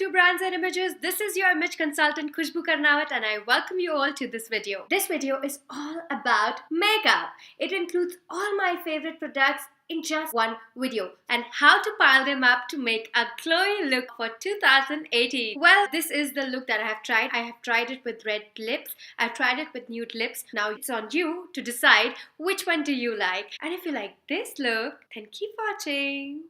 to Brands and Images. This is your image consultant Khushboo Karnawat and I welcome you all to this video. This video is all about makeup. It includes all my favorite products in just one video and how to pile them up to make a glowy look for 2018. Well, this is the look that I have tried. I have tried it with red lips. I've tried it with nude lips. Now it's on you to decide which one do you like. And if you like this look, then keep watching.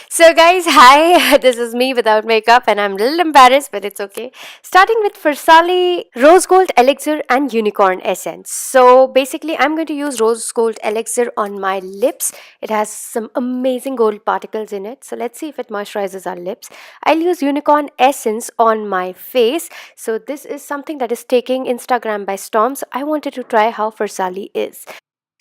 So guys, hi, this is me without makeup and I'm a little embarrassed but it's okay. Starting with Farsali Rose Gold Elixir and Unicorn Essence. So basically I'm going to use Rose Gold Elixir on my lips. It has some amazing gold particles in it. So let's see if it moisturizes our lips. I'll use Unicorn Essence on my face. So this is something that is taking Instagram by storm. So I wanted to try how Farsali is.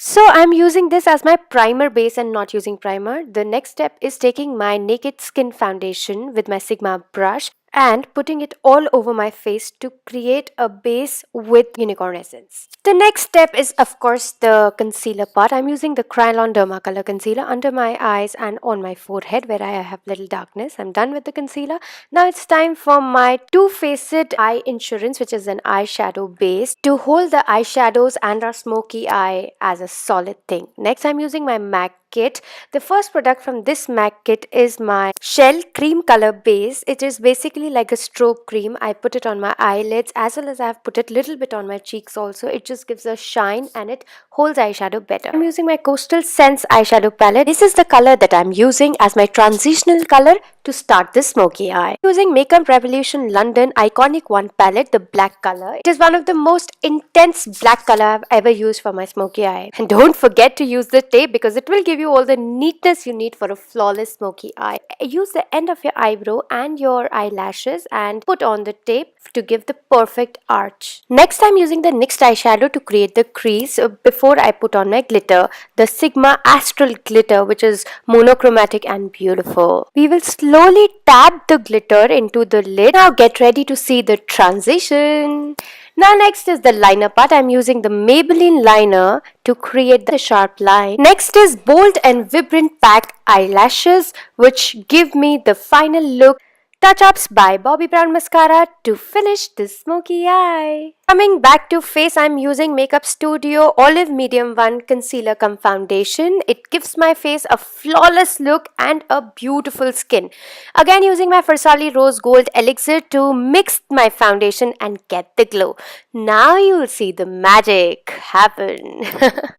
So I'm using this as my primer base and not using primer. The next step is taking my Naked Skin foundation with my Sigma brush and putting it all over my face to create a base with Unicorn Essence. The next step is of course the concealer part. I'm using the Kryolan Derma color concealer under my eyes and on my forehead where I have little darkness. I'm done with the concealer. Now it's time for my Too Faced Eye Insurance, which is an eyeshadow base to hold the eyeshadows and our smoky eye as a solid thing. Next I'm using my MAC kit. The first product from this MAC kit is my Shell Cream Color Base. It is basically like a stroke cream. I put it on my eyelids as well as I have put it little bit on my cheeks also. It just gives a shine and it holds eyeshadow better. I'm using my Coastal Scents eyeshadow palette. This is the color that I'm using as my transitional color to start the smoky eye. Using Makeup Revolution London Iconic One palette, the black color. It is one of the most intense black color I've ever used for my smoky eye. And don't forget to use the tape because it will give you all the neatness you need for a flawless smoky eye. Use the end of your eyebrow and your eyelashes and put on the tape to give the perfect arch. Next I'm using the NYX eyeshadow to create the crease before I put on my glitter. The Sigma Astral glitter, which is monochromatic and beautiful. We will slowly tap the glitter into the lid. Now get ready to see the transition. Now next is the liner part. I'm using the Maybelline liner to create the sharp line. Next is bold and vibrant Pac Eyelashes, which give me the final look. Touch-ups by Bobbi Brown Mascara to finish the smoky eye. Coming back to face, I'm using Makeup Studio Olive Medium 1 Concealer cum Foundation. It gives my face a flawless look and a beautiful skin. Again using my Farsali Rose Gold Elixir to mix my foundation and get the glow. Now you'll see the magic happen.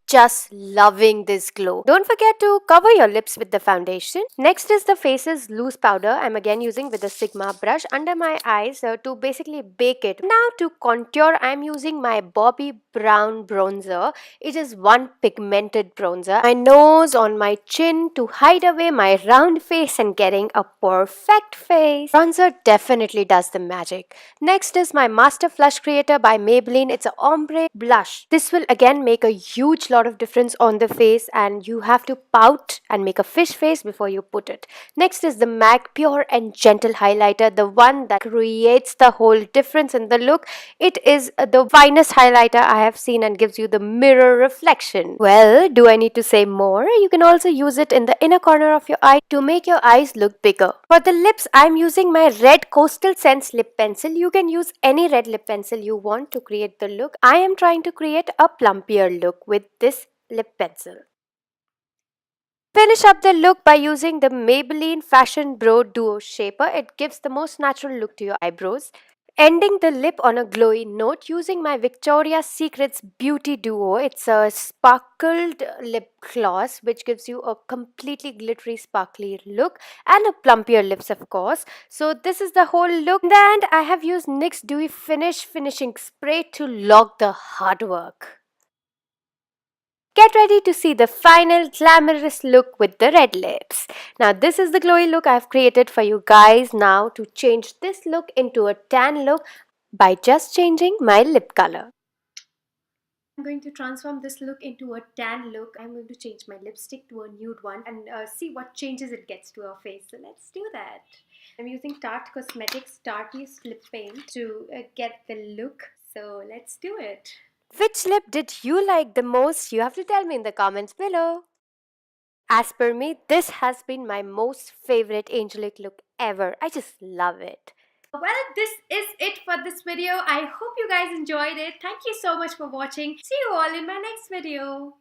Just loving this glow. Don't forget to cover your lips with the foundation. Next is the Faces Loose Powder. I'm again using with the Sigma brush under my eyes to basically bake it. Now to contour, I'm using my Bobbi Brown bronzer. It is one pigmented bronzer. My nose, on my chin to hide away my round face and getting a perfect face. Bronzer definitely does the magic. Next is my Master Flush Creator by Maybelline. It's an ombre blush. This will again make a huge lot of difference on the face and you have to pout and make a fish face before you put it. Next is the MAC Pure and Gentle highlighter, the one that creates the whole difference in the look. It is the finest highlighter I have seen and gives you the mirror reflection. Well, do I need to say more? You can also use it in the inner corner of your eye to make your eyes look bigger. For the lips, I'm using my red Coastal Scents lip pencil. You can use any red lip pencil you want to create the look. I am trying to create a plumpier look with this lip pencil. Finish up the look by using the Maybelline Fashion Brow Duo Shaper. It gives the most natural look to your eyebrows. Ending the lip on a glowy note using my Victoria's Secret's Beauty Duo. It's a sparkled lip gloss which gives you a completely glittery sparkly look and a plumpier lips of course. So this is the whole look. In the end, I have used NYX Dewy Finishing Spray to lock the hard work. Get ready to see the final glamorous look with the red lips. Now this is the glowy look I've created for you guys. Now to change this look into a tan look by just changing my lip color. I'm going to transform this look into a tan look. I'm going to change my lipstick to a nude one and see what changes it gets to our face. So let's do that. I'm using Tarte Cosmetics Tartiest Lip Paint to get the look. So let's do it. Which lip did you like the most? You have to tell me in the comments below. As per me, this has been my most favorite angelic look ever. I just love it. Well, this is it for this video. I hope you guys enjoyed it. Thank you so much for watching. See you all in my next video.